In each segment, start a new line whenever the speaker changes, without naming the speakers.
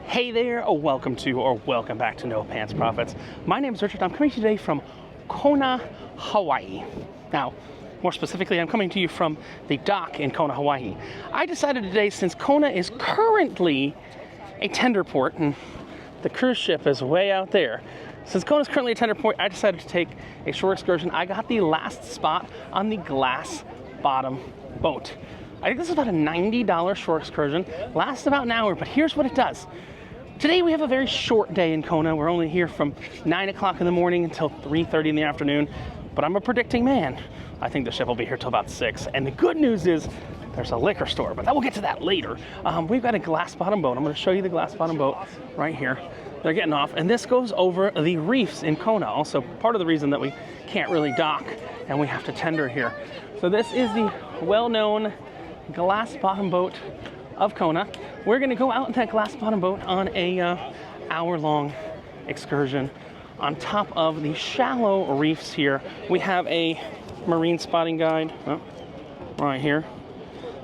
Hey there, welcome back to No Pants Profits. My name is Richard. I'm coming to you today from Kona, Hawaii. Now, more specifically, I'm coming to you from the dock in Kona, Hawaii. I decided today, since Kona is currently a tender port and the cruise ship is way out there, since Kona is currently a tender port, I decided to take a short excursion. I got the last spot on the Glass Bottom boat. I think this is about a $90 short excursion. Lasts about an hour, but here's what it does. Today we have a very short day in Kona. We're only here from 9 o'clock in the morning until 3:30 in the afternoon. But I'm a predicting man. I think the ship will be here till about 6. And the good news is there's a liquor store, but we'll get to that later. We've got a glass bottom boat. I'm going to show you the glass bottom boat right here. They're getting off, and this goes over the reefs in Kona. Also, part of the reason that we can't really dock and we have to tender here. So this is the well-known glass bottom boat of Kona. We're going to go out in that glass bottom boat on a hour-long excursion on top of the shallow reefs here. We have a marine spotting guide right here.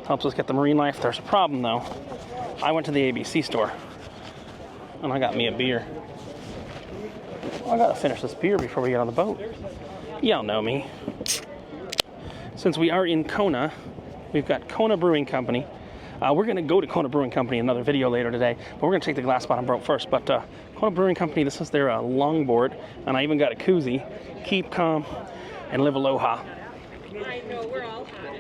Helps us get the marine life. There's a problem though. I went to the ABC store and I got me a beer. I gotta finish this beer before we get on the boat. Y'all know me. Since we are in Kona, we've got Kona Brewing Company. We're going to go to Kona Brewing Company in another video later today, but we're going to take the glass bottom boat first. But Kona Brewing Company, this is their longboard, and I even got a koozie. Keep calm and live aloha.
I know, we're all hot.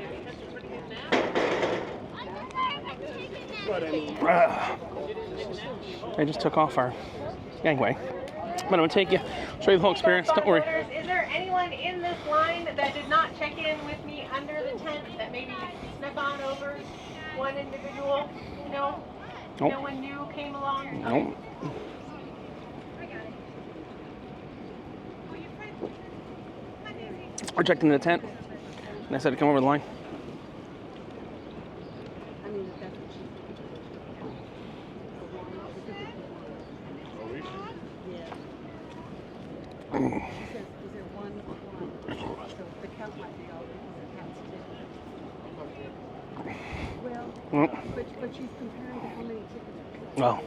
They just took off our gangway. But I'm going to take you, show you the whole experience. Don't worry.
Is there anyone in this line that did not check in with me under the tent that maybe snuck on over? One individual, no?
Nope.
No one new came along?
Nope. We're checked into the tent, and I said to come over the line. Well, but she's comparing to how many tickets. Well,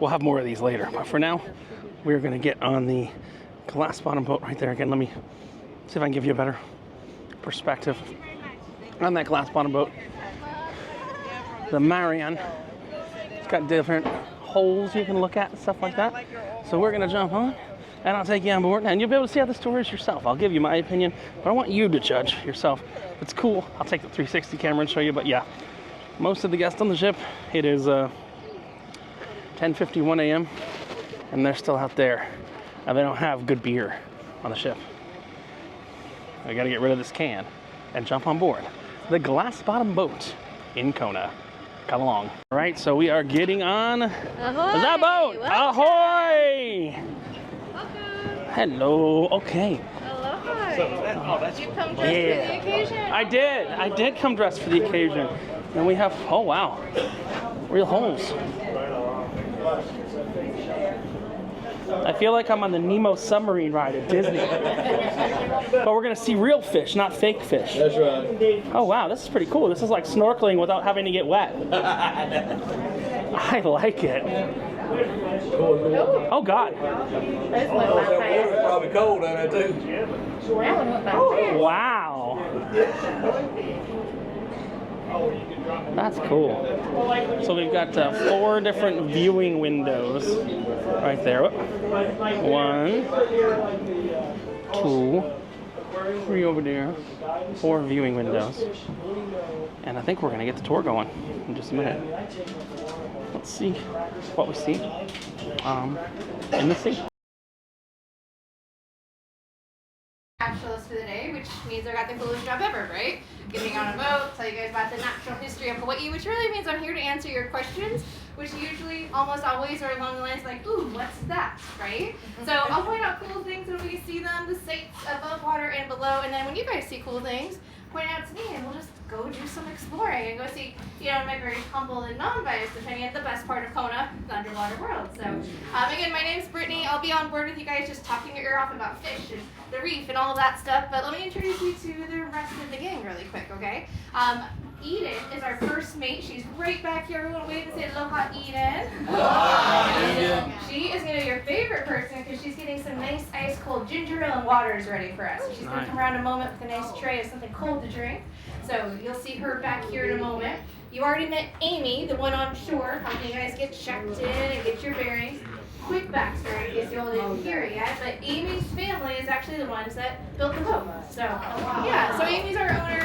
we'll have more of these later. But for now, we're going to get on the glass bottom boat right there. Again, let me see if I can give you a better perspective on that glass bottom boat. The Marion, it's got different holes you can look at and stuff like that. So we're going to jump on, and I'll take you on board, and you'll be able to see how the store is yourself. I'll give you my opinion, but I want you to judge yourself. If it's cool, I'll take the 360 camera and show you, but yeah. Most of the guests on the ship, it is 10:51 a.m. and they're still out there, and they don't have good beer on the ship. I got to get rid of this can and jump on board the glass bottom boat in Kona. Come along. All right, so we are getting on that boat.
Welcome.
Ahoy!
Welcome.
Hello. Okay.
Aloha. Did you come dressed for the occasion?
I did come dressed for the occasion. And we have, oh wow, real holes. I feel like I'm on the Nemo submarine ride at Disney. But we're gonna see real fish, not fake fish.
That's right.
Oh wow, this is pretty cool. This is like snorkeling without having to get wet. I like it. Oh God.
That water's probably cold down there too.
Wow. That's cool. So we've got 4 different viewing windows right there. 1, 2, 3 over there. 4 viewing windows. And I think we're going to get the tour going in just a minute. Let's see what we see in the sea.
Naturalist for the day, which means I got the coolest job ever, right? Getting on a boat, tell you guys about the natural history of Hawaii, which really means I'm here to answer your questions, which usually, almost always, are along the lines like, ooh, what's that, right? So I'll point out cool things when we see them, the sights above water and below, and then when you guys see cool things, point out to me, and we'll just go do some exploring and go see, my very humble and non-biased opinion, the best part of Kona, the underwater world. So, again, my name's Brittany. I'll be on board with you guys just talking your ear off about fish and the reef and all of that stuff, but let me introduce you to the rest of the gang really quick, okay? Eden is our first mate. She's right back here. Everyone wave and say aloha, Eden. She is going to be your favorite person because she's getting some nice ice cold ginger ale and waters ready for us. So she's going to come around in a moment with a nice tray of something cold to drink. So you'll see her back here in a moment. You already met Amy, the one on shore, helping you guys get checked in and get your bearings. Quick backstory in case you all didn't hear it yet, but Amy's family is actually the ones that built the boat. So, yeah, so Amy's our owner.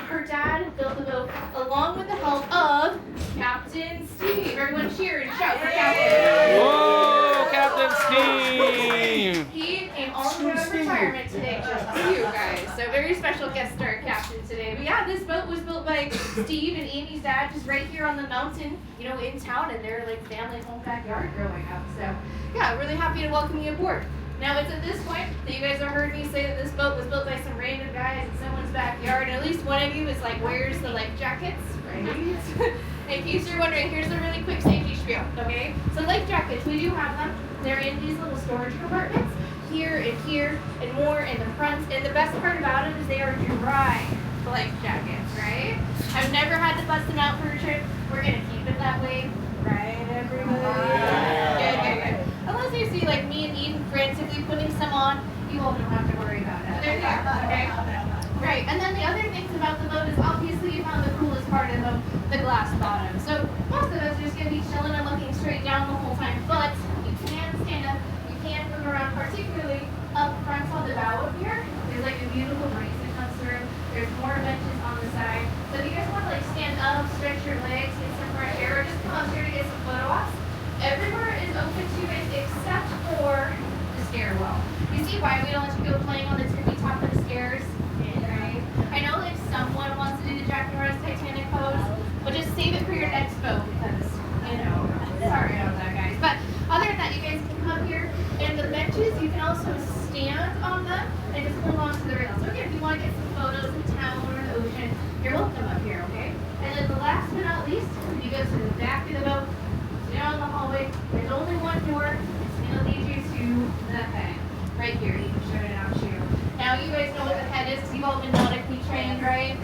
Her dad built the boat along with the help of Captain Steve. Everyone cheer and shout for Captain.
Whoa, Captain Steve!
He came all the way out of retirement today just for you guys. So very special guest star captain today. But yeah, this boat was built by Steve and Amy's dad just right here on the mountain, you know, in town in their like family home backyard growing up. So yeah, really happy to welcome you aboard. Now it's at this point that you guys have heard me say that this boat was built by some random guys in someone's backyard, and at least one of you is like, where's the life jackets, right? In case you're wondering, here's a really quick safety spiel, okay? So life jackets, we do have them. They're in these little storage compartments, here, and more in the front. And the best part about it is they are dry life jackets, right? I've never had to bust them out for a trip. We're gonna keep it that way, right, everybody? Good. Unless you see like me and Eden frantically putting some on, you all don't have to worry about it. They're there, okay? Right, and then the other things about the boat is obviously you found the coolest part of the glass bottom. So most of us are just gonna be chilling and looking straight down the whole time, but you can stand up, you can move around, particularly up front on the bow up here. There's like a beautiful breeze that comes through. There's more benches on the side. So if you guys want to like stand up, stretch your legs, get some fresh air, or just come up here to get some photo ops, everywhere is open to you guys except for the stairwell. You see why we don't let you go playing on the tippy top of the stairs? Right? I know if someone wants to do the Jack and Rose Titanic pose, but just save it for your next boat because, you know, sorry about that, guys. But other than that, you guys can come up here, and the benches, you can also stand on them and just hold on to the rails. So again, if you want to get some photos of town or the ocean, you're welcome up here, okay? And then the last but not least, you go to the back of the boat, down the hallway. There's only one door. It's going to lead you to the head. Right here. You can show it out to you. Now, you guys know what the head is because you've all been nautically trained, right?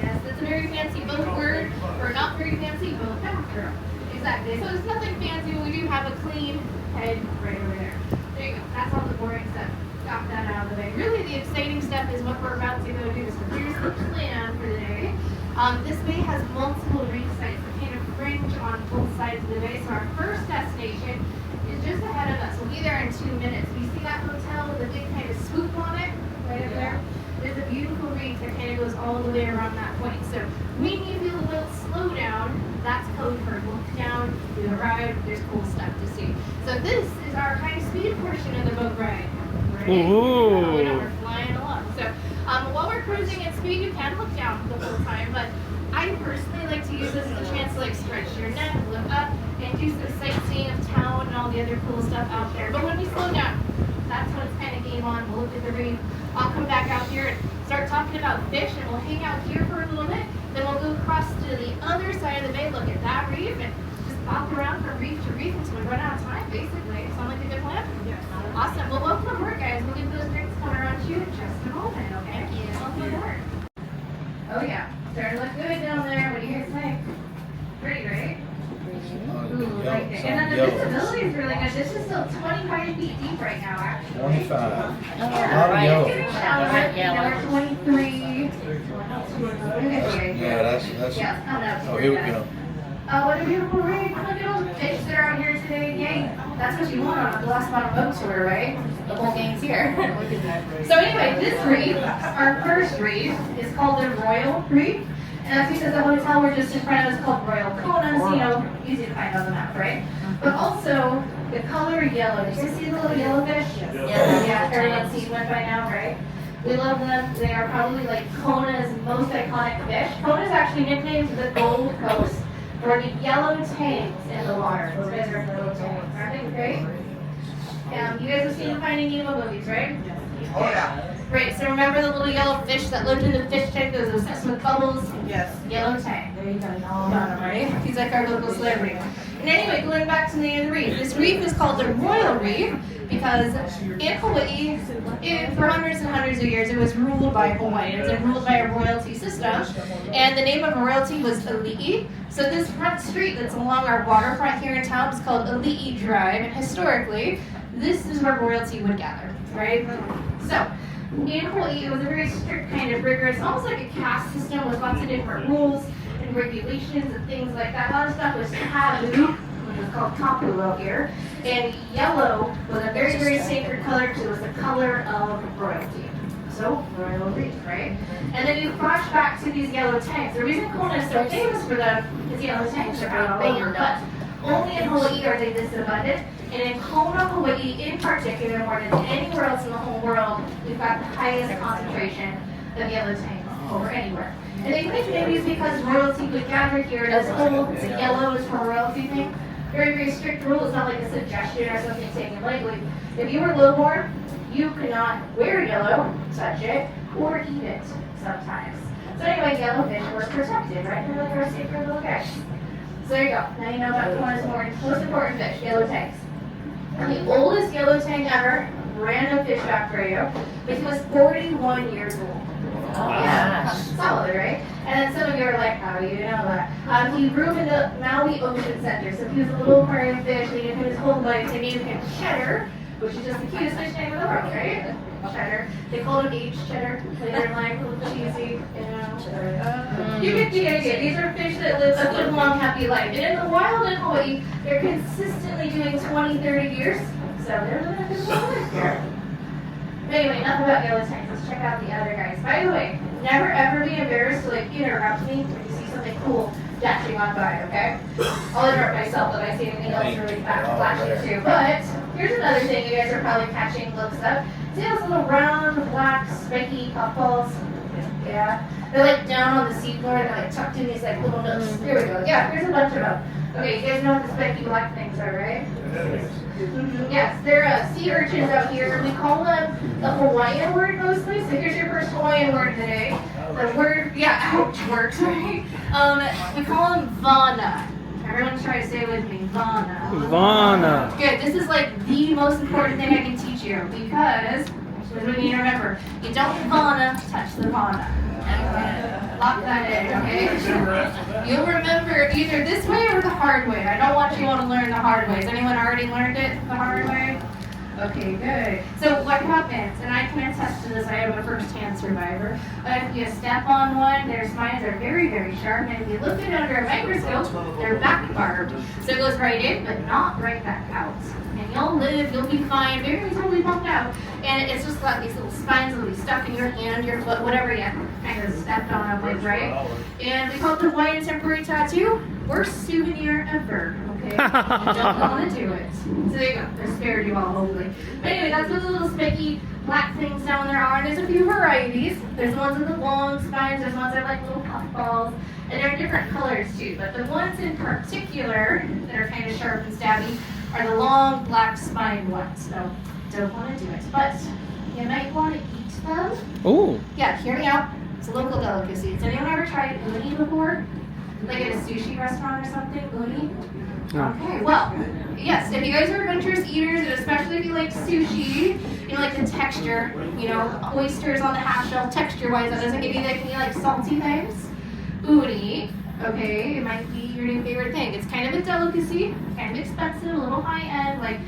Yes, it's a very fancy boat word, or not very fancy boat bathroom. Exactly. So it's nothing fancy, but we do have a clean head right over there. There you go. That's all the boring stuff. Got that out of the way. Really, the exciting stuff is what we're about to go do. So here's the plan for the day. This bay has multiple reef sites that kind of fringe on both sides of the bay. So our first destination is just ahead of us. We'll be there in 2 minutes. You see that hotel with a big kind of swoop on it right up there? There's a beautiful reef that kind of goes all the way around that point. So when you feel the boat slow down, that's code for look down, we arrive, there's cool stuff to see. So this is our high speed portion of the boat ride. Right?
Ooh.
You know, we're flying along. So while we're cruising at speed, you can look down the whole time, but I personally like to use this as a chance to like stretch your neck, look up, and do some sightseeing of town and all the other cool stuff out there. But when we slow down, that's when it's kind of game on. We'll look at the reef. I'll come back out here and start talking about fish, and we'll hang out here for a little bit. Then we'll go across to the other side of the bay, look at that reef, and just bop around from reef to reef until we run out of time, basically. Sound like a good plan? Yes. Awesome. Well, welcome aboard, guys. We'll get those drinks coming around to you in just a moment, okay? Welcome aboard. Oh, yeah. Starting to look good down there. What do you guys think? Pretty, right? Ooh, right there. And then the visibility is really good. This is still 25 feet deep right now, actually.
25.
Yeah, we're 23.
Yeah, that's.
Yeah,
Oh, here we go.
Oh, what a beautiful reef. Look at all the fish that are out here today. Yay. That's what you want on a Glass Bottom boat tour, right? The whole gang's here. So anyway, this reef, our first reef, is called the Royal Reef. And that's because the hotel we're just in front of is called Royal Kona, so you know, easy to find on the map, right? But also, the color yellow. Did you see the little yellow fish? Yeah, everyone's seen one by now, right? We love them. They are probably like Kona's most iconic fish. Kona's actually nicknamed the Gold Coast for the yellow tanks in the water. Those guys are little tanks. Aren't they great? You guys have seen the Finding Nemo movies, right?
Oh, yeah.
Great. So remember the little yellow fish that lived in the fish tank that was obsessed with bubbles? Yes. Yellow tank. There you go. You know all about him, right? He's like our local celebrity. And anyway, going back to the name of the reef. This reef is called the Royal Reef because in Hawaii, for hundreds and hundreds of years, it was ruled by Hawaiians and ruled by a royalty system. And the name of royalty was Ali'i. So this front street that's along our waterfront here in town is called Ali'i Drive. And historically, this is where royalty would gather, right? So in Hawaii, it was a very strict kind of rigorous, almost like a caste system with lots of different rules and regulations and things like that. A lot of stuff was taboo, which was called tapu out here. And yellow was a very, very sacred color because it was the color of royalty. So, royal reef, right? And then you flash back to these yellow tanks. The reason Kona is so famous for them is yellow tanks are found all over, but only in Hawaii are they this abundant. And in Kona, Hawaii in particular, more than anywhere else in the whole world, we've got the highest concentration of yellow tanks over anywhere. And they think maybe it's because royalty would gather here as a whole, the yellow is for royalty thing. Very, very strict rule. It's not like a suggestion or something taken lightly. If you were lowborn, you could not wear yellow, touch it, or eat it sometimes. So anyway, yellowfish was protected, right? They're like our sacred little guys. So there you go. Now you know about Kona's most important fish, yellow tanks. And the oldest yellow tank ever, random fish fact for you, but he was 41 years old. Yeah, solid, right? And then some of you are like, how do you know that? He grew up in the Maui Ocean Center, so he was a little aquarium fish. They named him his whole life. They named him Cheddar, which is just the cutest fish name in the world, right? Cheddar. They called him H. Cheddar later in life, a little cheesy, you know. You get the idea. These are fish that live a good, long, happy life. And in the wild in Hawaii, they're consistently doing 20, 30 years. So they're living a good long life here. Anyway, enough about yellow tanks. Let's check out the other guys. By the way, never ever be embarrassed to like interrupt me when you see something cool dashing on by, okay? I'll interrupt myself if I see anything else really flashing too. But here's another thing you guys are probably catching looks up. See those little round, black, spiky puffballs? Yeah. They're like down on the seafloor and they're like tucked in these like little nooks. Here we go. Yeah, here's a bunch of them. Okay, you guys know what the spiky black things are, right? Yes, they're sea urchins out here. We call them the Hawaiian word mostly. So here's your first Hawaiian word today. The word, yeah, ouch works, right? We call them vana. Everyone try to say it with me, vana.
Vana.
Good. This is like the most important thing I can teach you because what do we need to remember? You don't vana touch the vana. Lock that in, okay? You'll remember either this way or the hard way. I don't want you all to learn the hard way. Has anyone already learned it the hard way? Okay, good. So what happens, and I can attest to this, I am a first-hand survivor, if you step on one, their spines are very, very sharp, and if you look at it under a microscope, they're back barbed. So it goes right in, but not right back out. And you'll live, you'll be fine, very totally bumped out. And it's just like these little spines will be stuck in your hand, your foot, whatever you kind of stepped on with, right? And we call it the Hawaiian temporary tattoo. Worst souvenir ever, okay? Don't want to do it. So there you go. They're spared you all, hopefully. But anyway, that's what the little spiky black things down there are. And there's a few varieties. There's the ones with the long spines. There's ones that are like little puffballs. And they're different colors too. But the ones in particular that are kind of sharp and stabby are the long black spine ones. So don't want to do it. But you might want to eat them.
Ooh.
Yeah, hear me out. It's a local delicacy. Has anyone ever tried uni before? Like at a sushi restaurant or something? Uni?
No.
Okay, well, yes, if you guys are adventurous eaters, and especially if you like sushi, you like the texture, you know, oysters on the half shell, texture-wise, that doesn't give you any like salty things. Uni, okay, it might be your new favorite thing. It's kind of a delicacy, kind of expensive, a little high-end, like,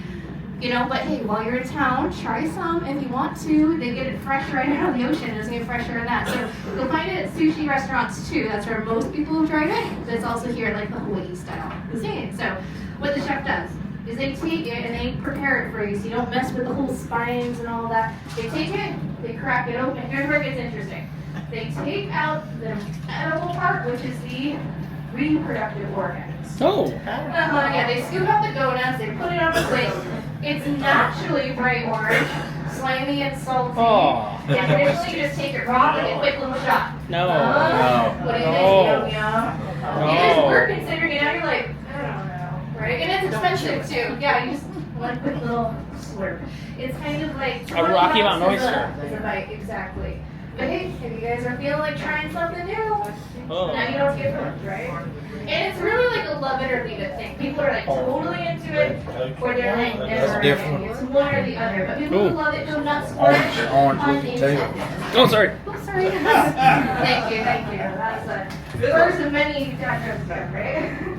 you know, but hey, while you're in town, try some if you want to. They get it fresh right out of the ocean. It doesn't get fresher than that. So you'll find it at sushi restaurants too. That's where most people have tried it. But it's also here like the Hawaii style cuisine. So what the chef does is they take it and they prepare it for you so you don't mess with the whole spines and all that. They take it, they crack it open. Here's where it gets interesting. They take out the edible part, which is the reproductive organs.
Oh.
Yeah, they scoop out the gonads, they put it on the plate. It's naturally bright orange, slimy and salty.
Oh.
And traditionally you just take it raw like a quick little shot.
No.
What do you think?
No.
Yum yum. It is work considering it. Now you're like, I don't know, right? And it's expensive too. Yeah, you just one quick little slurp. It's kind of like
A Rocky Mountain oyster.
Is a bite, exactly. Right? If you guys are feeling like trying something new,
Oh.
now you don't get hooked, right? And it's really like a love it or leave it thing. People are like totally into it, or they're like never.
different.
It's one or the other. But people who love it go nuts for
Orange,
it.
orange
on
with the
the
tail.
inside.
Oh, sorry.
Oh, sorry. Thank you. That's the first of many jokes there, right?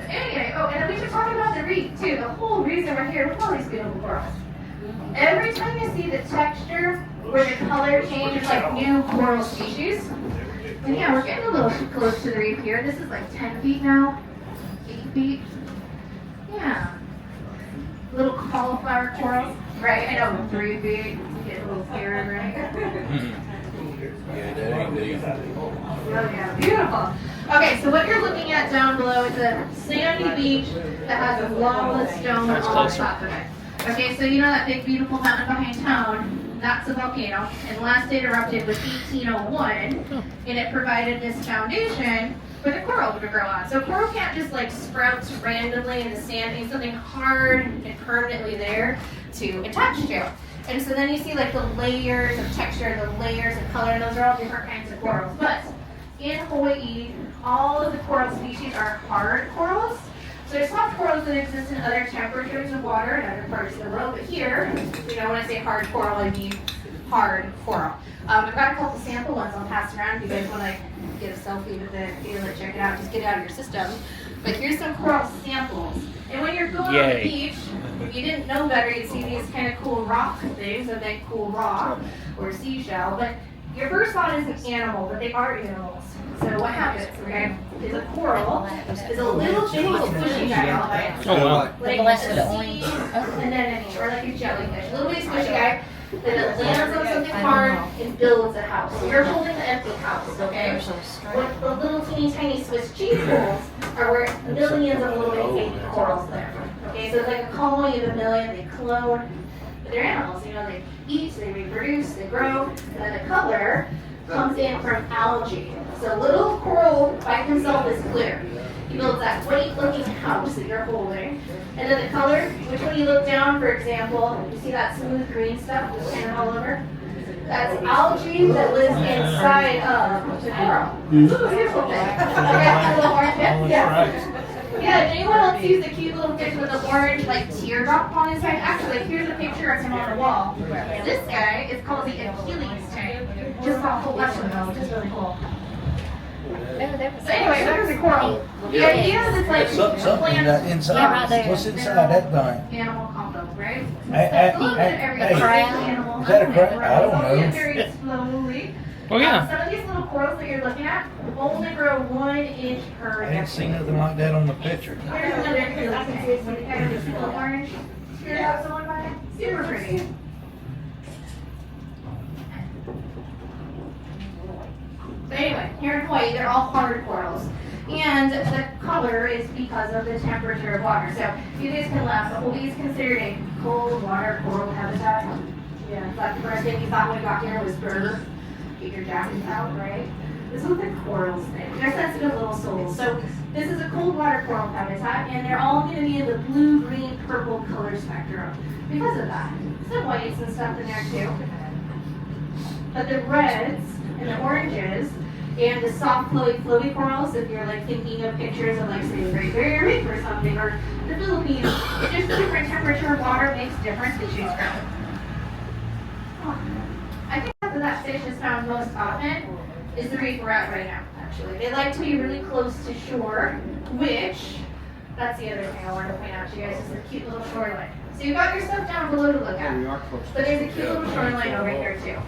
Anyway, oh, and we should talk about the reef too. The whole reason we're here with all these beautiful corals. Every time you see the texture or the color change, it's like new coral species. And yeah, we're getting a little close to the reef here. This is like 10 feet now, 8 feet. Yeah. Little cauliflower corals, right? I know, 3 feet. You get a little scared, right?
Yeah, that ain't deep.
Oh yeah, beautiful. Okay, so what you're looking at down below is a sandy beach that has a lava stone
That's
on
closer.
top of it. Okay, so you know that big beautiful mountain behind town? That's a volcano, and last it erupted was 1801, and it provided this foundation for the coral to grow on. So coral can't just like sprout randomly in the sand. It needs something hard and permanently there to attach to. And so then you see like the layers of texture, the layers of color, and those are all different kinds of corals. But in Hawaii, all of the coral species are hard corals. So there's soft corals that exist in other temperatures of water in other parts of the world. But here, you know, when I say hard coral, I mean hard coral. I've got a couple sample ones I'll pass around if you guys want to get a selfie with it, check it out, just get it out of your system. But here's some coral samples. And when you're going on the beach, if you didn't know better, you'd see these kind of cool rock things, a big cool rock or seashell. But your first thought is an animal, but they are animals. So what happens, okay, is a coral is a little bitty squishy guy all by itself.
Oh, wow.
Like a sea anemone or like a jellyfish. A little bitty squishy guy that lands on something hard and builds a house. So you're holding the empty house, okay? What the little teeny tiny Swiss cheese balls are where millions of little bitty baby corals live. Okay, so it's like a colony of a million, they clone, but they're animals, you know, they eat, they reproduce, they grow, and then the color comes in from algae. So little coral by himself is clear. He builds that white looking house that you're holding. And then the color, which when you look down, for example, you see that smooth green stuff just kind of all over? That's algae that lives inside of the coral. Ooh, beautiful thing. Okay, a little orange bit? Yeah. Yeah, did anyone else use the cute little fish with the orange like teardrop on his head? Actually, here's a picture of him on the wall. This guy is called the Achilles tank. Just saw a whole bunch of those. It's really cool. So anyway, there's a coral. The idea is it's like
Something that inside. What's inside that thing?
animal combo, right?
Hey,
A little bit of everything. Animal.
Is that a crab? I don't know.
Very slowly.
Oh, yeah.
Some of these little corals that you're looking at only grow 1 inch per
I ain't seen nothing like that on the picture.
Here's another Achilles tank. When you kind of just feel orange. Here's how someone by it. Super pretty. So anyway, here in Hawaii, they're all hard corals. And the color is because of the temperature of water. So you guys can laugh, but Hawaii is considered a cold water coral habitat. Yeah, that's the first thing you thought when we got here was bird. Get your jackets out, right? This is what the corals think. They're sensitive little souls. So this is a cold water coral habitat, and they're all going to be in the blue, green, purple color spectrum because of that. Some whites and stuff in there too. But the reds and the oranges and the soft flowy corals, if you're like thinking of pictures of like say Great Barrier Reef or something, or the Philippines, it's just different temperature of water makes different species grow. Oh. I think that fish is found most often is the reef we're at right now, actually. They like to be really close to shore, which, that's the other thing I wanted to point out to you guys, is the cute little shoreline. So you've got your stuff down below to look at, but there's a cute little shoreline over here too.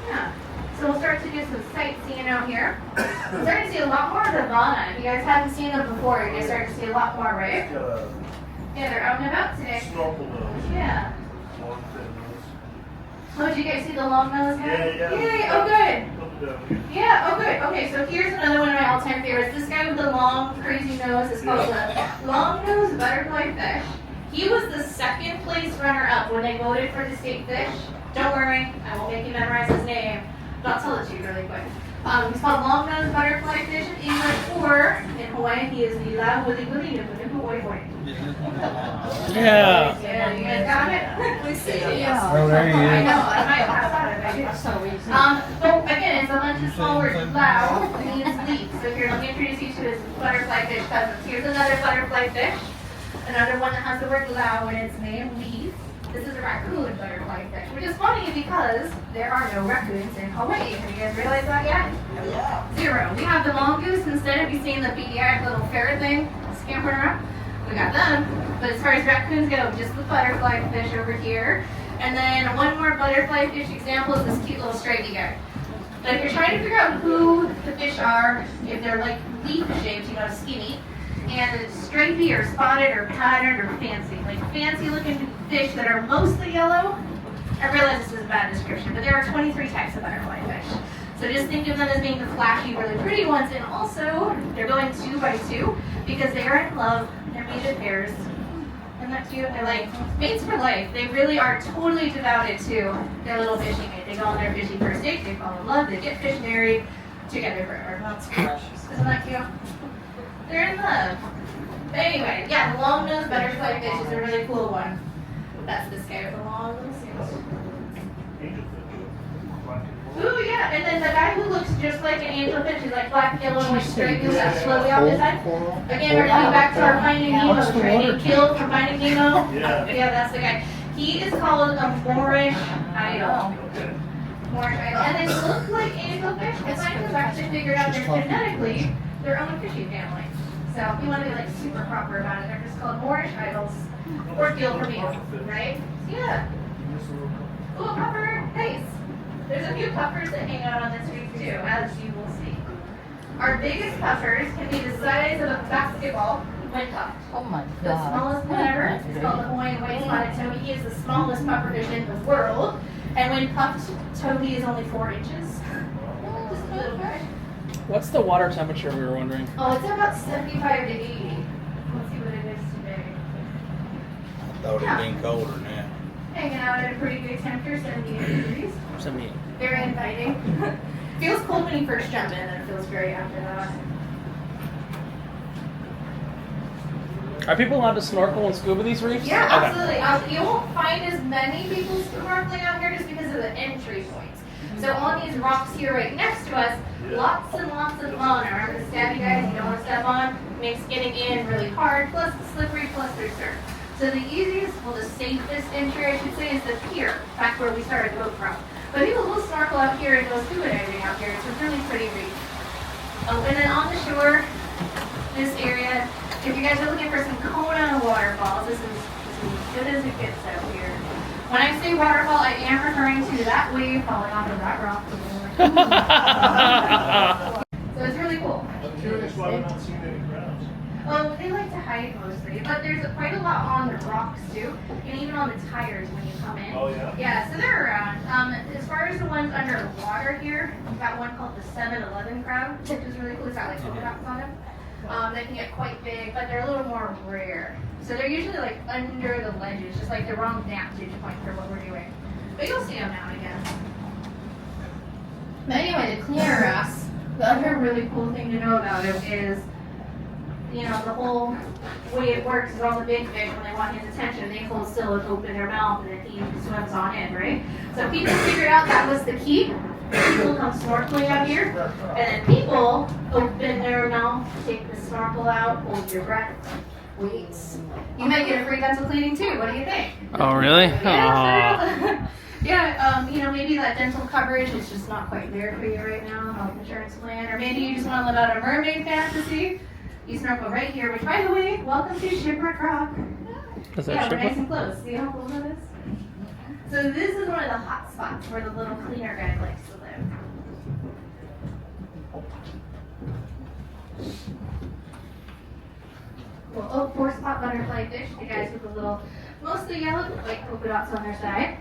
Yeah. So we'll start to do some sightseeing out here. We're starting to see a lot more of the Vana. If you guys haven't seen them before, you're going to start to see a lot more, right? Yeah, they're out and about today. Yeah. Oh, did you guys see the long nose guy?
Yeah.
Yay, oh good. Yeah, oh good. Okay, so here's another one of my all-time favorites. This guy with the long, crazy nose is called the long-nosed butterfly fish. He was the second place runner-up when they voted for the state fish. Don't worry, I won't make you memorize his name, but I'll tell it to you really quick. He's called long-nosed butterfly fish in English, or in Hawaiian, he is the lau wili wili hoi hoi.
Yeah.
Yeah, you guys got it? We see it. Yes.
Oh, there he
I
is.
know, I might pass out if I do. So again, it's a bunch of small words. Lau means leaf. So here, let me introduce you to his butterfly fish cousins. Here's another butterfly fish. Another one that has the word lau in its name, leaf. This is a raccoon butterfly fish, which is funny because there are no raccoons in Hawaii. Have you guys realized that yet? Yeah. Zero. We have the mongoose instead. Have you seen the beady-eyed little ferret thing scampering around? We got them. But as far as raccoons go, just the butterfly fish over here. And then one more butterfly fish example is this cute little stripey guy. But if you're trying to figure out who the fish are, if they're like leaf shaped, you know, skinny, and stripy or spotted or patterned or fancy. Like fancy looking fish that are mostly yellow. I realize this is a bad description, but there are 23 types of butterfly fish. So just think of them as being the flashy, really pretty ones, and also they're going 2 by 2 because they are in love. They're mated pairs. Isn't that cute? They're like mates for life. They really are totally devoted to their little fishing mate. They go on their fishing first date, they fall in love, they get fish married, together forever. That's precious. Isn't that cute? They're in love. But anyway, yeah, the long-nosed butterfly fish is a really cool one. That's this guy with the long little suit. Ooh, yeah, and then the guy who looks just like an angelfish is like black, yellow, and like straight goes out slowly off his side. Again, we're going back to our Finding Nemo training. Kill from Finding Nemo. Yeah, that's the guy. He is called a Moorish idol. Moorish idol. And they look like angelfish, and scientists actually figured out they're genetically their own fishy family. So if you want to be like super proper about it, they're just called Moorish idols. Or gill for meal, right? So yeah. Ooh, puffer. Nice. There's a few puffers that hang out on this reef too, as you will see. Our biggest puffers can be the size of a basketball when puffed.
Oh my
The
god.
smallest one ever is called the Hawaiian white spotted toby. He is the smallest pufferfish in the world. And when puffed, toby is only 4 inches. Just a little guy.
What's the water temperature, we were wondering?
Oh, it's about 75 to 80. Let's see what it is today.
I thought it'd been colder than that.
Hanging out at a pretty good temperature, 78 degrees.
78.
Very inviting. Feels cold when you first jump in, and it feels great after that.
Are people allowed to snorkel and scuba these reefs?
Yeah,
Okay.
absolutely. You won't find as many people snorkeling out here just because of the entry points. So on these rocks here right next to us, lots and lots of fauna. Remember the stabby guys you don't want to step on? Makes getting in really hard, plus it's slippery, plus there's dirt. So the easiest, well the safest entry I should say is the pier, back where we started the boat from. But people will snorkel out here and go scuba diving out here. It's a really pretty reef. Oh, and then on the shore, this area, if you guys are looking for some Kona waterfalls, this is as good as it gets out here. When I say waterfall, I am referring to that wave falling off of that rock. So it's really cool.
I'm curious why we're not seeing any crabs.
Oh, they like to hide mostly, but there's quite a lot on the rocks too, and even on the tires when you come in.
Oh, yeah?
Yeah, so they're around. As far as the ones underwater here, we've got one called the 7-Eleven crab, which is really cool. It's got like polka dots on them. They can get quite big, but they're a little more rare. So they're usually like under the ledges, just like the wrong vantage point for what we're doing. But you'll see them now and again. But anyway, to clear us, the other really cool thing to know about it is, you know, the whole way it works is all the big fish, when they want his attention, they hold still and open their mouth and then he swims on in, right? So people figured out that was the key. People come snorkeling out here, and then people open their mouth, take the snorkel out, hold your breath, wait. You might get a free dental cleaning too. What do you think?
Oh, really?
Yeah, yeah. You know, maybe that dental coverage is just not quite there for you right now, health insurance plan, or maybe you just want to live out a mermaid fantasy. You snorkel right here, which, by the way, welcome to Shipwreck Rock.
Is that
Yeah, we're
shipwreck?
nice and close. See how cool that is? So this is one of the hot spots where the little cleaner guy likes to live. Well, oh, 4-spot butterfly fish, the guys with the little, mostly yellow, with white polka dots on their side.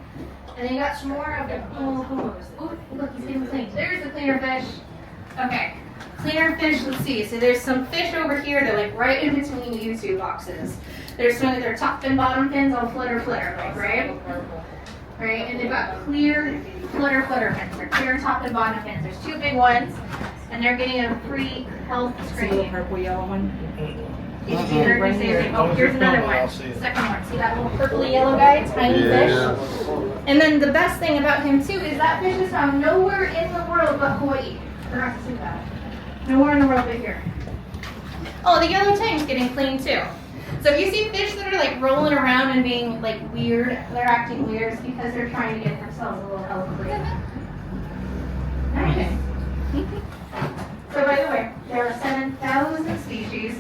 And then you got some more of the humus. Oh, look, he's getting clean. There's the cleaner fish. Okay, cleaner fish, let's see. So there's some fish over here that are like right in between you two boxes. There's some of their top and bottom fins all flitter, like, right? right? And they've got clear flutter fins, or clear top and bottom fins. There's two big ones, and they're getting a free health screening.
Purple yellow one.
Oh, here's another one. Second one. See that little purple yellow guy? Tiny fish. And then the best thing about him too is that fish is found nowhere in the world but Hawaii. Forgot to say that. Nowhere in the world but here. Oh, the yellow tank's getting clean too. So if you see fish that are like rolling around and being like weird, they're acting weird, it's because they're trying to get themselves a little health clean. Nice. So by the way, there are 7,000 species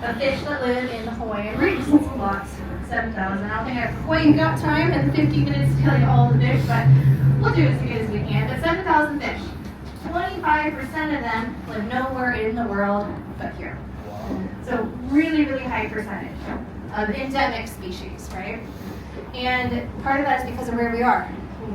of fish that live in the Hawaiian reefs. It's a lot. 7,000. I don't think I've quite got time in 50 minutes to tell you all the fish, but we'll do it as good as we can. But 7,000 fish. 25% of them live nowhere in the world but here. So really, really high percentage of endemic species, right? And part of that is because of where we are.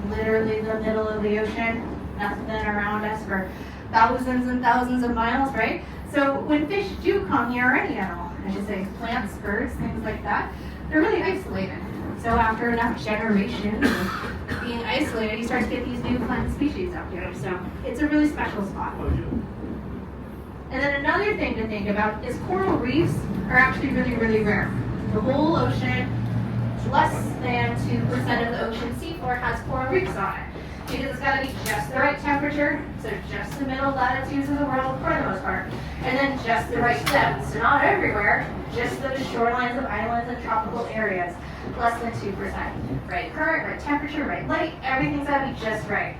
Literally the middle of the ocean, nothing around us for thousands and thousands of miles, right? So when fish do come here, or any animal, I should say, plants, birds, things like that, they're really isolated. So after enough generations of being isolated, you start to get these new plant species out here. So it's a really special spot. And then another thing to think about is coral reefs are actually really, really rare. The whole ocean, less than 2% of the ocean seafloor has coral reefs on it. Because it's got to be just the right temperature, so just the middle latitudes of the world for the most part, and then just the right depth, so not everywhere, just those shorelines of islands and tropical areas, less than 2%. Right current, right temperature, right light, everything's got to be just right.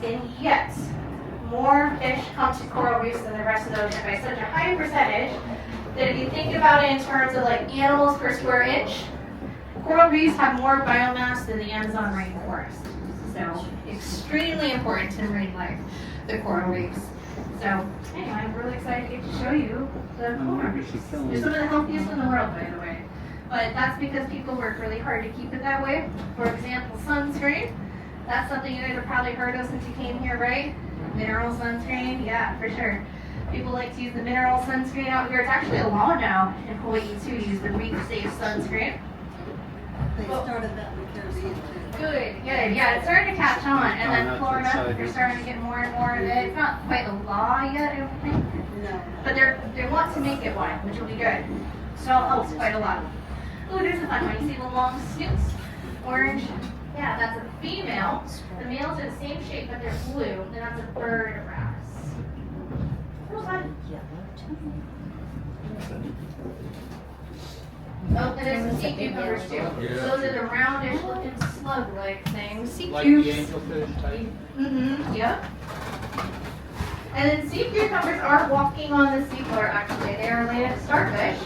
And yet, more fish come to coral reefs than the rest of the ocean by such a high percentage that if you think about it in terms of like animals per square inch, coral reefs have more biomass than the Amazon rainforest. So extremely important to marine life, the coral reefs. So anyway, I'm really excited to get to show you the coral reefs. They're some of the healthiest in the world, by the way. But that's because people work really hard to keep it that way. For example, sunscreen. That's something you guys have probably heard of since you came here, right? Mineral sunscreen, yeah, for sure. People like to use the mineral sunscreen out here. It's actually a law now in Hawaii to use the Reef Safe sunscreen.
They started that in the Caribbean too.
Good. Yeah, it's starting to catch on. And then Florida, they're starting to get more and more of it. It's not quite a law yet, I don't think.
No.
But they want to make it one, which will be good. So it helps quite a lot. Ooh, there's a fun one. You see the long snoots? Orange. Yeah, that's a female. The males are the same shape, but they're blue. And that's a bird wrasse. Real fun. Oh, and there's some sea cucumbers too. Those are the roundish looking slug-like things. Sea
Like
cubes.
the angelfish type.
Yep. And then sea cucumbers are walking on the seafloor actually. They are related to starfish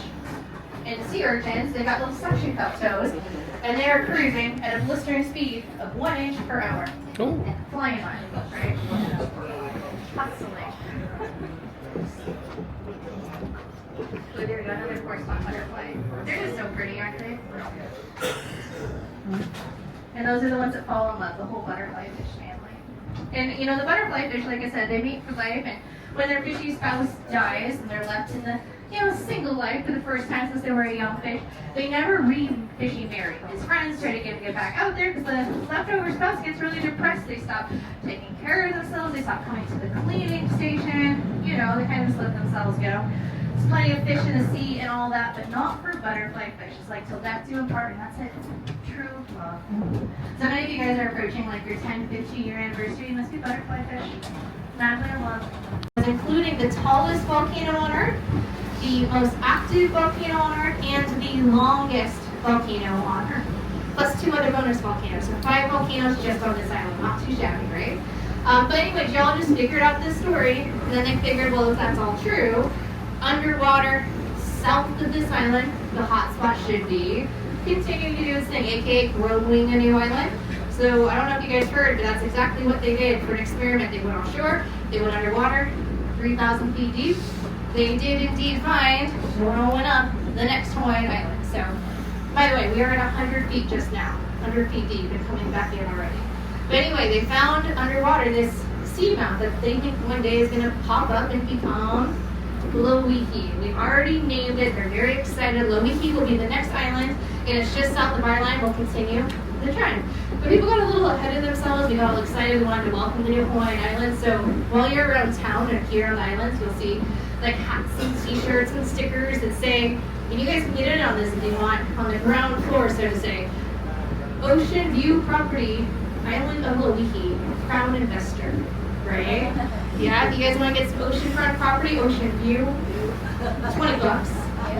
and sea urchins. They've got little suction cup toes. And they are cruising at a blistering speed of 1 inch per hour.
Cool.
Flying by, right? Hustling. Oh, there we go, another corresponding butterfly. They're just so pretty, aren't they? And those are the ones that fall in love, the whole butterfly fish family. And you know, the butterfly fish, like I said, they mate for life, and when their fishy spouse dies and they're left in the single life for the first time since they were a young fish, they never re-fishy marry. His friends try to get back out there because the leftover spouse gets really depressed. They stop taking care of themselves. They stop coming to the cleaning station. You know, they kind of just let themselves go. There's plenty of fish in the sea and all that, but not for butterfly fish. It's like till death do them part, and that's it. True love. So many of you guys are approaching like your 10, 15-year anniversary. You must be butterfly fish. Madly in love. Including the tallest volcano on Earth, the most active volcano on Earth, and the longest volcano on Earth. Plus 2 other bonus volcanoes. So 5 volcanoes just on this island. Not too shabby, right? But anyway, geologists figured out this story, and then they figured, well, if that's all true, underwater, south of this island, the hotspot should be continuing to do its thing, aka growing a new island. So I don't know if you guys heard, but that's exactly what they did for an experiment. They went offshore, they went underwater, 3,000 feet deep. They did indeed find, growing up, the next Hawaiian island. So, by the way, we are at 100 feet just now, 100 feet deep and coming back in already. But anyway, they found underwater this seamount that they think one day is going to pop up and become Loihi. We've already named it. They're very excited. Loihi will be the next island, and it's just south of our line. We'll continue the trend. But people got a little ahead of themselves. We got all excited. We wanted to welcome the new Hawaiian Islands. So while you're around town and here on the islands, you'll see like hats and t-shirts and stickers that say, and you guys can get in on this if you want, on the ground floor, so to say, Ocean View Property, Island of Oahe, Crown Investor, right? Yeah, if you guys want to get some oceanfront property, Ocean View, $20.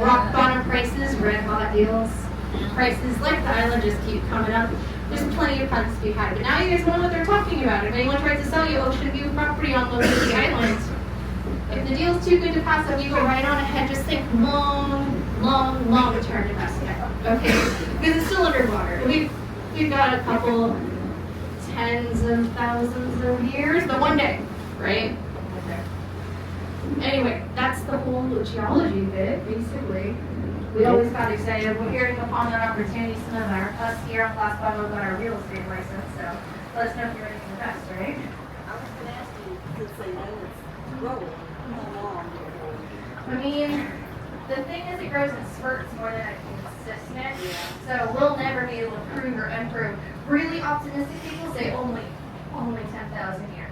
Rock bottom prices, red hot deals. Prices like the island just keep coming up. There's plenty of puns to be had. But now you guys know what they're talking about. If anyone tries to sell you Ocean View property on Oahe Island, if the deal's too good to pass up, you go right on ahead. Just think long-term investment. Okay? Because it's still underwater. We've got a couple tens of thousands of years, but one day, right? Anyway, that's the whole geology bit, basically. We always got excited. We're hearing upon that opportunity. Some of us here on Glass Bottom got our real estate license, so let us know if you're ready to invest, right?
I was gonna ask you, since they know it's growing, how long?
I mean, the thing is it grows in spurts more than a consistent. So we'll never be able to prove or unprove. Really optimistic people say only 10,000 years.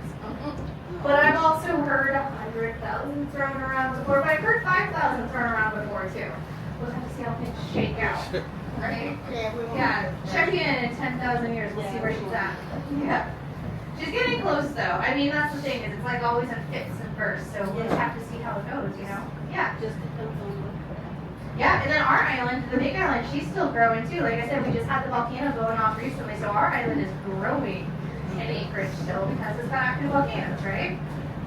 But I've also heard 100,000 thrown around before, but I've heard 5,000 thrown around before too. We'll have to see how things shake out. Right? Yeah. Check in 10,000 years. We'll see where she's at. Yeah. She's getting close though. I mean, that's the thing, is it's like always in fits and bursts, so we'll just have to see how it goes, you know? Yeah.
Just depends on
Yeah, and then our island, the big island, she's still growing too. Like I said, we just had the volcano going off recently, so our island is growing in acreage still because it's got active volcanoes, right?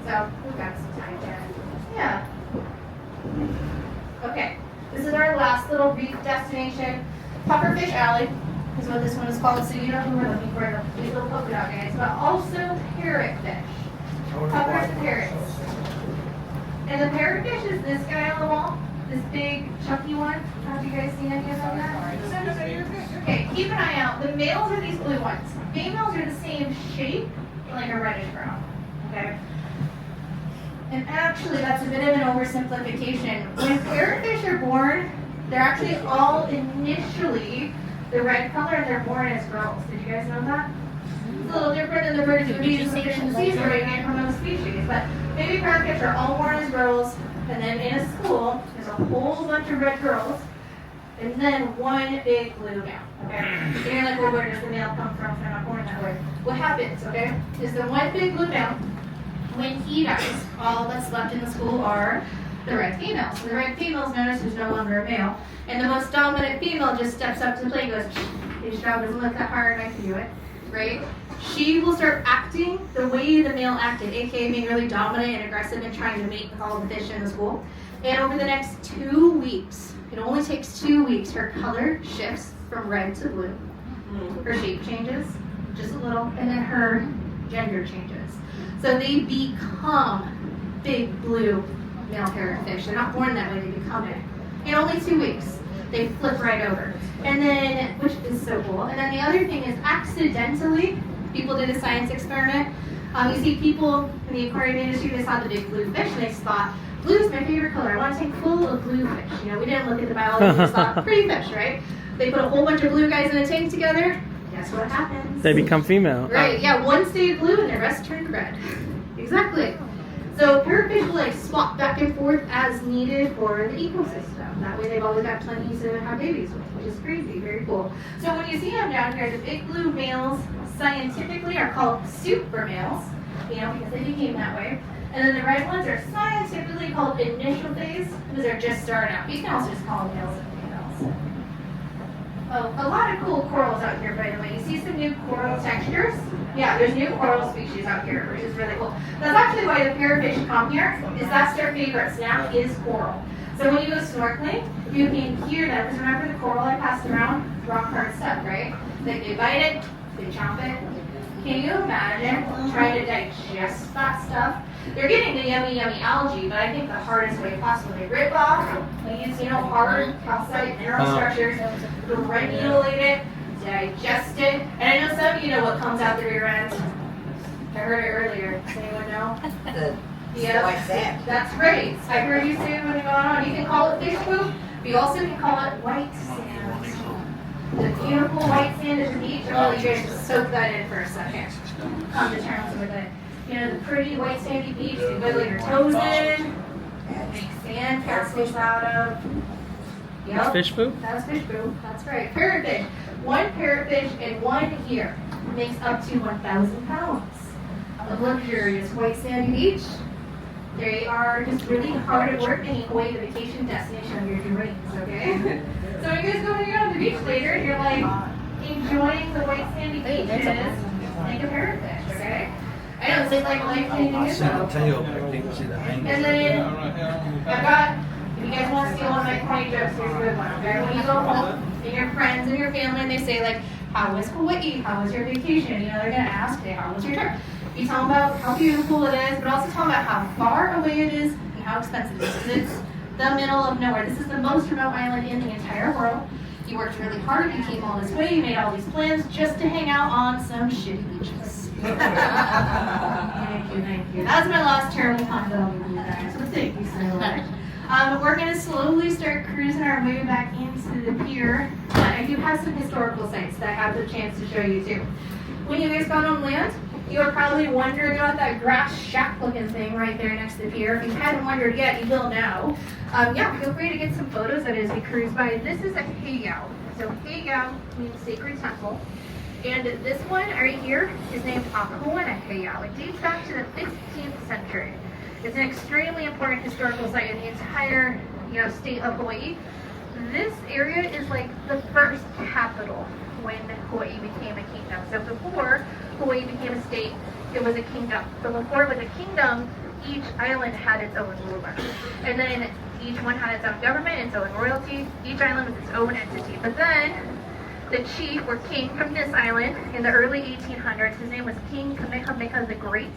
So we've got some time yet. Yeah. Okay, this is our last little reef destination. Pufferfish Alley is what this one is called, so you know who we're looking for, these little polka dot guys, but also parrotfish. Puffers and parrots. And the parrotfish is this guy on the wall. This big, chunky one. Have you guys seen any of them yet? Okay, keep an eye out. The males are these blue ones. Females are the same shape, like a reddish brown. Okay? And actually, that's a bit of an oversimplification. When parrotfish are born, they're actually all initially the red color, and they're born as girls. Did you guys know that? It's a little different than the birds and bees and fish and seas where you get from those species. But baby parrotfish are all born as girls. And then in a school, there's a whole bunch of red girls, and then one big blue male, okay? And you're like, well, where does the male come from if they're not born that way? What happens, okay, is the one big blue male, when he dies, all that's left in the school are the red females. So the red females notice there's no longer a male, and the most dominant female just steps up to the plate and goes, his job doesn't look that hard, I can do it, right? She will start acting the way the male acted, aka being really dominant and aggressive and trying to mate with all the fish in the school. And over the next 2 weeks, it only takes 2 weeks, her color shifts from red to blue. Her shape changes, just a little, and then her gender changes. So they become big blue male parrotfish. They're not born that way, they become it. In only 2 weeks, they flip right over. And then, which is so cool. And then the other thing is accidentally, people did a science experiment. You see people in the aquarium industry, they saw the big blue fish and they just thought, blue is my favorite color. I want to take full of blue fish. You know, we didn't look at the biology, we just thought, pretty fish, right? They put a whole bunch of blue guys in a tank together. Guess what happens?
They become female.
Right, yeah, one stayed blue and the rest turned red. Exactly. So parrotfish will like swap back and forth as needed for the ecosystem. That way they've always got plenty to have babies with, which is crazy, very cool. So when you see them down here, the big blue males scientifically are called super males, you know, because they became that way. And then the red ones are scientifically called initial phase, because they're just starting out. You can also just call them males and females. Oh, a lot of cool corals out here, by the way. You see some new coral textures? Yeah, there's new coral species out here, which is really cool. That's actually why the parrotfish come here, is that's their favorite snack is coral. So when you go snorkeling, you can hear them, because remember the coral I passed around? Rock hard stuff, right? Like they bite it, they chomp it. Can you imagine trying to digest that stuff? They're getting the yummy, yummy algae, but I think the hardest way possible, they rip off these, you know, hard calcite mineral structures, granulate it, digest it. And I know some of you know what comes out the rear end. I heard it earlier. Does anyone know? Yeah,
like that.
That's right. I heard you say when you go on. You can call it fish poop, but you also can call it white sand. The beautiful white sand at the beach. Oh, you guys just soak that in for a second. Come to terms with it. You know, the pretty white sandy beach, you wiggle your toes in, make sand castles out of. Yep.
Fish food?
That's fish food. That's right. Parrotfish. One parrotfish in 1 year makes up to 1,000 pounds of luxurious white sandy beach. They are just really hard at work making Hawaii the vacation destination of your dreams, okay? So when you guys go hang out on the beach later and you're like enjoying the white sandy beaches, think of parrotfish, okay? I know, it's like life-changing
I see the
info.
tail, but I can't see the angle.
And then I've got, if you guys want to steal one of my corny jokes, here's a good one, okay? When you go home and your friends and your family and they say like, how was Hawaii? How was your vacation? You know, they're gonna ask, hey, how was your trip? You tell them about how beautiful it is, but also tell them about how far away it is and how expensive it is. 'Cause it's the middle of nowhere. This is the most remote island in the entire world. You worked really hard, you came all this way, you made all these plans just to hang out on some shitty beaches. Thank you, thank you. That was my last terrible time that I'll be doing that, so thank you so much. We're going to slowly start cruising our way back into the pier, but I do have some historical sites that I have the chance to show you too. When you guys got on land, you were probably wondering about that grass shack looking thing right there next to the pier. If you hadn't wondered yet, you will now. Yeah, feel free to get some photos that as we cruise by. This is a heiau. So heiau means sacred temple. And this one right here is named Kona heiau. It dates back to the 15th century. It's an extremely important historical site in the entire, state of Hawaii. This area is like the first capital when Hawaii became a kingdom. So before Hawaii became a state, it was a kingdom. So before it was a kingdom, each island had its own ruler. And then each one had its own government, its own royalty. Each island was its own entity. But then the chief or king from this island in the early 1800s, his name was King Kamehameha the Great.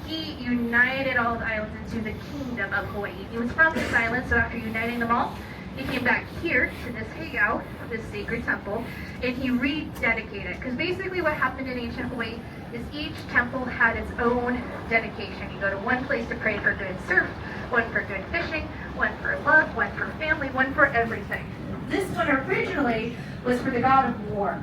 He united all the islands into the kingdom of Hawaii. He was from this island, so after uniting them all, he came back here to this heiau, this sacred temple, and he rededicated it. Because basically what happened in ancient Hawaii is each temple had its own dedication. You go to one place to pray for good surf, one for good fishing, one for love, one for family, one for everything. This one originally was for the god of war.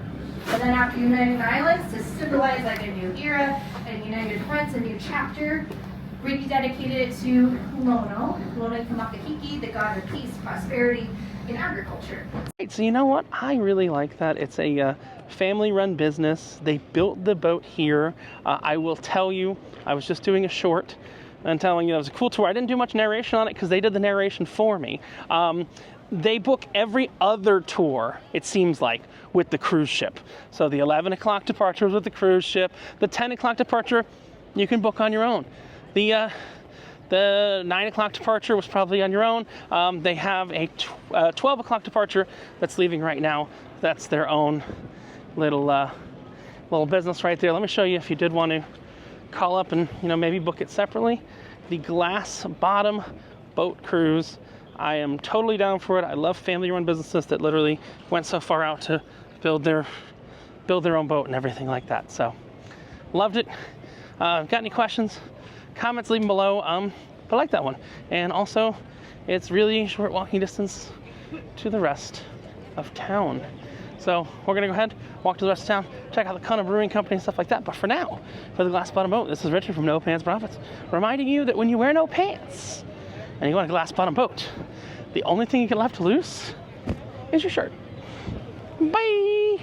And then after uniting the islands to symbolize like a new era, a united front, a new chapter, rededicated it to Lono Kamakahiki, the god of peace, prosperity, and agriculture.
So you know what? I really like that. It's a family-run business. They built the boat here. I will tell you, I was just doing a short and telling you it was a cool tour. I didn't do much narration on it because they did the narration for me. They book every other tour, it seems like, with the cruise ship. So the 11 o'clock departure was with the cruise ship. The 10 o'clock departure, you can book on your own. The 9 o'clock departure was probably on your own. They have a 12 o'clock departure that's leaving right now. That's their own little business right there. Let me show you if you did want to call up and maybe book it separately. The Glass Bottom Boat Cruise. I am totally down for it. I love family-run businesses that literally went so far out to build their own boat and everything like that. So, loved it. Got any questions? Comments, leave them below. But I like that one. And also, it's really short walking distance to the rest of town. So we're gonna go ahead, walk to the rest of town, check out the Kona Brewing Company and stuff like that. But for now, for the Glass Bottom Boat, this is Richard from No Pants Profits, reminding you that when you wear no pants and you want a glass bottom boat, the only thing you can left to lose is your shirt. Bye.